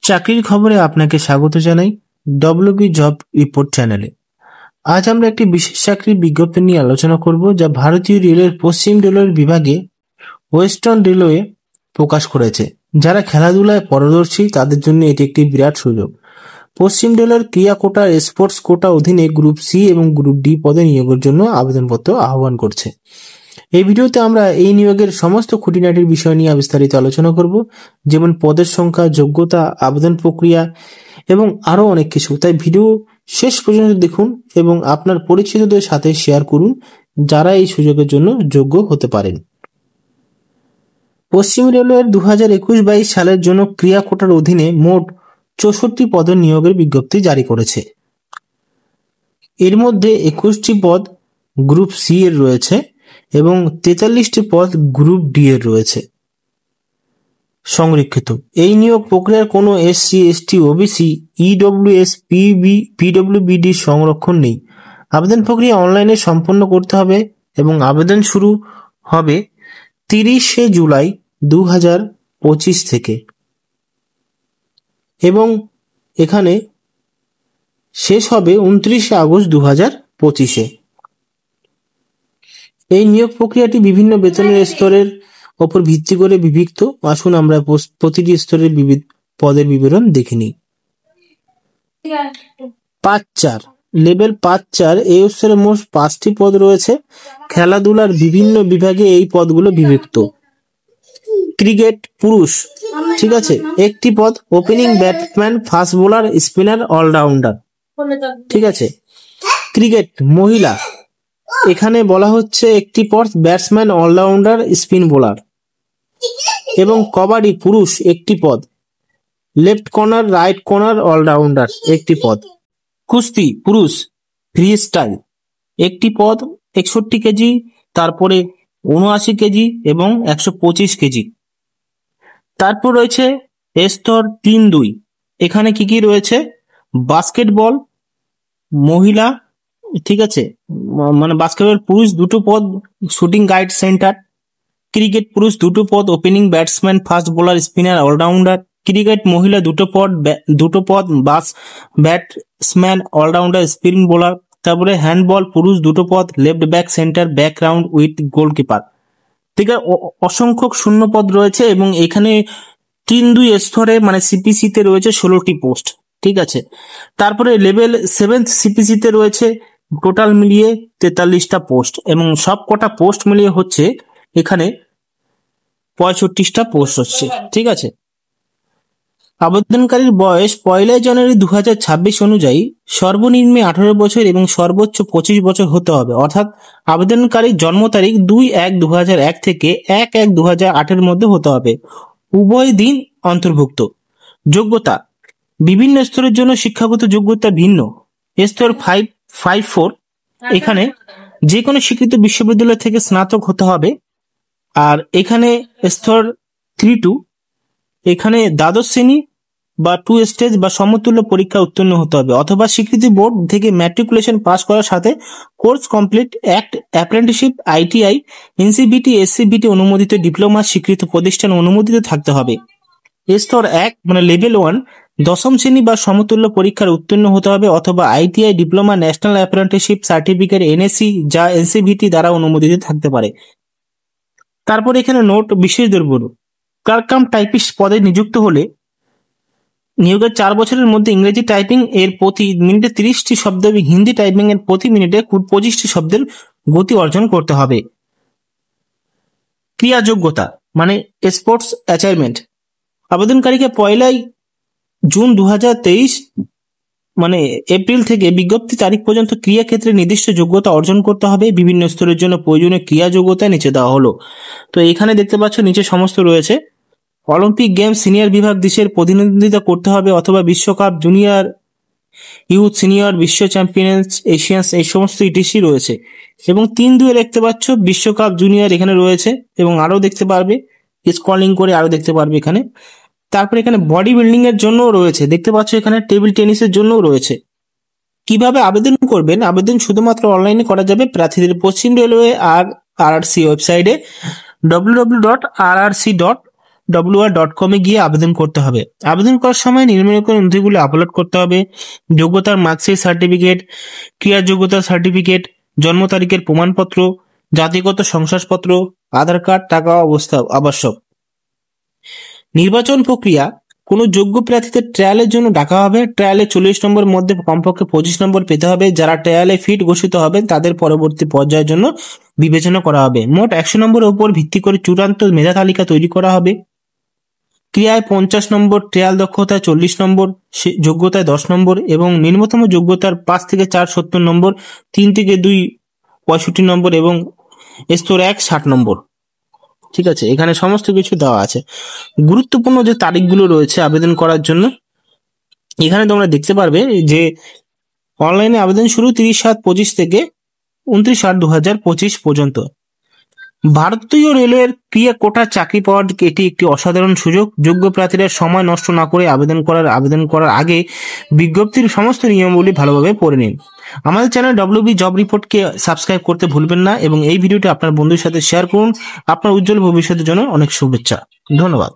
চাকরির খবরে আপনাকে স্বাগত জানাই ডব্লিউবি জব রিপোর্ট চ্যানেলে। আজ আমরা একটি বিশেষ চাকরির বিজ্ঞপ্তি নিয়ে আলোচনা করব, যা ভারতীয় রেলের পশ্চিম রেলওয়ের বিভাগে ওয়েস্টার্ন রেলওয়ে প্রকাশ করেছে। যারা খেলাধুলায় পারদর্শী তাদের জন্য এটি একটি বিরাট সুযোগ। পশ্চিম রেলের ক্রীড়া কোটা স্পোর্টস কোটা অধীনে গ্রুপ সি এবং গ্রুপ ডি পদে নিয়োগের জন্য আবেদনপত্র আহ্বান করছে। এই ভিডিওতে আমরা এই নিয়োগের সমস্ত খুঁটিনাটির বিষয় নিয়ে বিস্তারিত আলোচনা করব, যেমন পদের সংখ্যা, যোগ্যতা, আবেদন প্রক্রিয়া এবং আরো অনেক কিছু। তাই ভিডিও শেষ পর্যন্ত দেখুন এবং আপনার পরিচিতদের সাথে শেয়ার করুন যারা এই সুযোগের জন্য যোগ্য হতে পারেন। পশ্চিম রেলওয়ের 2021-22 সালের জন্য ক্রীড়া কোটার অধীনে মোট 64 পদের নিয়োগের বিজ্ঞপ্তি জারি করেছে। এর মধ্যে 21টি পদ গ্রুপ সি এর রয়েছে এবং 43টি পদ গ্রুপ ডি এর রয়েছে সংরক্ষিত। এই নিয়োগ প্রক্রিয়ার কোনো এসসি, এসটি, ওবিসি, ইডব্লিউএস, পিডব্লিউবিডি সংরক্ষণ নেই। আবেদন প্রক্রিয়া অনলাইনে সম্পন্ন করতে হবে এবং আবেদন শুরু হবে 30শে জুলাই 2025 থেকে এবং এখানে শেষ হবে 29শে আগস্ট 2025-এ। এই নিয়োগ প্রক্রিয়াটি বিভিন্ন বেতনের স্তরের ওপর ভিত্তি করে বিভক্ত। আসুন আমরা প্রতিটি স্তরের পদের বিবরণ দেখে নিই। 5-4 লেভেল 5-4 এই স্তরে মোট 5টি পদ রয়েছে। খেলাধুলার বিভিন্ন বিভাগে এই পদগুলো বিভক্ত। ক্রিকেট পুরুষ, ঠিক আছে, 1টি পদ। Opening batsman, fast bowler, spinner, allrounder, ঠিক আছে। ক্রিকেট মহিলা, এখানে বলা হচ্ছে 1টি পদ, ব্যাটসম্যান, অলরাউন্ডার, স্পিন বোলার। এবং কবাডি পুরুষ 1টি পদ, left corner, right corner, allrounder 1টি পদ। কুস্তি পুরুষ ফ্রি স্টাইল 1টি পদ, 61 কেজি, তারপরে 79 কেজি এবং 125 কেজি। তারপর রয়েছে স্তর 3-2, এখানে কি কি রয়েছে? বাস্কেটবল মহিলা, ঠিক আছে, মানে বাস্কেটবল পুরুষ 2টো পদ, শুটিং গাইড সেন্টার। ক্রিকেট পুরুষ 2টো পদ, opening batsman, fast bowler, spinner, all-rounder. Cricket মহিলা 2টো পদ, ব্যাটসম্যান, অলরাউন্ডার, স্পিন বোলার। তারপরে হ্যান্ডবল পুরুষ 2টো পদ, left back centre, background with goalkeeper. ঠিক আছে, অসংখ্য শূন্য পদ রয়েছে এবং এখানে 3-2 স্তরে মানে সিপিসিতে রয়েছে 16টি পোস্ট, ঠিক আছে। তারপরে লেভেল 7 সিপিসিতে রয়েছে টোটাল মিলিয়ে 43টা পোস্ট এবং সব কটা পোস্ট মিলিয়ে হচ্ছে এখানে 65টা পোস্ট হচ্ছে, ঠিক আছে। আবেদনকারীর বয়স 1 জানুয়ারি 2026 অনুযায়ী সর্বনিম্ন 18 বছর এবং সর্বোচ্চ 25 বছর হতে হবে, অর্থাৎ আবেদনকারীর জন্ম তারিখ 2-1-2001 থেকে 1-1-2008 মধ্যে হতে হবে। উভয় দিন অন্তর্ভুক্ত। যোগ্যতা বিভিন্ন স্তরের জন্য শিক্ষাগত যোগ্যতা ভিন্ন। স্তর 5-4 এখানে যে কোনো স্বীকৃত বিশ্ববিদ্যালয় থেকে স্নাতক হতে হবে। আর এখানে স্তর 3-2 এখানে দ্বাদশ শ্রেণী বা 2 স্টেজ বা সমতুল্য পরীক্ষা উত্তীর্ণ হতে হবে অথবা স্বীকৃতি বোর্ড থেকে ম্যাট্রিকুলেশন পাস করার সাথে course complete, act, apprenticeship, ITI, NCVT, SCBT অনুমোদিত ডিপ্লোমা স্বীকৃত প্রতিষ্ঠান অনুমোদিত থাকতে হবে। স্তর 1 মানে লেভেল 1 দশম শ্রেণী বা সমতুল্য পরীক্ষার উত্তীর্ণ হতে হবে অথবা ITI, diploma, national apprenticeship certificate, NSC যা এনসিভিটি দ্বারা অনুমোদিত থাকতে পারে। তারপর এখানে নোট বিশেষ দ্রব্য, ক্লার্ক কাম টাইপিস্ট পদে নিযুক্ত হলে নিয়োগের 4 বছরের মধ্যে ইংরেজি টাইপিং এর প্রতি মিনিটে 30টি শব্দ এবং হিন্দি টাইপিং এর প্রতি মিনিটে 25টি শব্দের গতি অর্জন করতে হবে। ক্রিয়া যোগ্যতা মানে স্পোর্টস অ্যাচাইভমেন্ট, আবেদনকারীকে 1 জুন 2023 মানে এপ্রিল থেকে বিজ্ঞপ্তি তারিখ পর্যন্ত ক্রিয়া ক্ষেত্রে নির্দিষ্ট যোগ্যতা অর্জন করতে হবে। বিভিন্ন স্তরের জন্য প্রয়োজনীয় ক্রিয়া যোগ্যতা নিচে দেওয়া হলো। তো এখানে দেখতে পাচ্ছ নিচে সমস্ত রয়েছে। অলিম্পিক গেমস সিনিয়র বিভাগ দেশের প্রতিনিধিত্ব করতে হবে অথবা বিশ্বকাপ, জুনিয়র, ইউথ, সিনিয়র, বিশ্ব চ্যাম্পিয়ন্স, এশিয়ান্স এই সমস্ত ইটিসি রয়েছে। এবং 3-2 দেখতে পাচ্ছ বিশ্বকাপ জুনিয়র এখানে রয়েছে এবং আরো দেখতে পারবে, স্ক্রলিং করে আরো দেখতে পারবে এখানে। তারপরে এখানে বডি বিল্ডিং এর জন্য রয়েছে, দেখতে পাচ্ছ এখানে টেবিল টেনিসের জন্য রয়েছে। কিভাবে আবেদন করবেন? আবেদন শুধুমাত্র অনলাইনে করা যাবে প্রার্থীদের পশ্চিম রেলওয়ে আর আরআরসি ওয়েবসাইটে www.rrc.gov wr.com এ গিয়ে আবেদন করতে হবে। আবেদন করার সময় নিম্নলিখিত নথিগুলো আপলোড করতে হবে: যোগ্যতার মার্কশিট সার্টিফিকেট, ক্রিয়া যোগ্যতার সার্টিফিকেট, জন্ম তারিখের প্রমাণপত্র, জাতিগত শংসাপত্র, আধার কার্ড, টাকা অবস্থা আবশ্যক। নির্বাচন প্রক্রিয়া: কোনো যোগ্য প্রার্থীদের ট্রায়ালের জন্য ডাকা হবে। ট্রায়ালে 40 নম্বরের মধ্যে কমপক্ষে 25 নম্বর পেতে হবে। যারা ট্রায়ালে ফিট ঘোষিত হবেন তাদের পরবর্তী পর্যায়ের জন্য বিবেচনা করা হবে। মোট 100 নম্বরের উপর ভিত্তি করে চূড়ান্ত মেধা তালিকা তৈরি করা হবে। ক্রিয়ায় 50 নম্বর, ট্রায়াল দক্ষতায় 40 নম্বর, যোগ্যতায় 10 নম্বর এবং নিম্নতম যোগ্যতার 5 থেকে 4 70 নম্বর, 3 থেকে 2 65 নম্বর এবং স্তর 1 60 নম্বর। ঠিক আছে, এখানে সমস্ত কিছু দেওয়া আছে। গুরুত্বপূর্ণ যে তারিখগুলো রয়েছে আবেদন করার জন্য, এখানে তোমরা দেখতে পারবে যে অনলাইনে আবেদন শুরু 30/7/25 থেকে 29/8/2025 পর্যন্ত। ভারতীয় রেলওয়ের ক্রিয়া কোটা চাকরি পাওয়ার এটি একটি অসাধারণ সুযোগ। যোগ্য প্রার্থীরা সময় নষ্ট না করে আবেদন করার আগে বিজ্ঞপ্তির সমস্ত নিয়মগুলি ভালোভাবে পড়ে নিন। আমাদের চ্যানেল WB জব রিপোর্টকে সাবস্ক্রাইব করতে ভুলবেন না এবং এই ভিডিওটি আপনার বন্ধুদের সাথে শেয়ার করুন। আপনার উজ্জ্বল ভবিষ্যতের জন্য অনেক শুভেচ্ছা। ধন্যবাদ।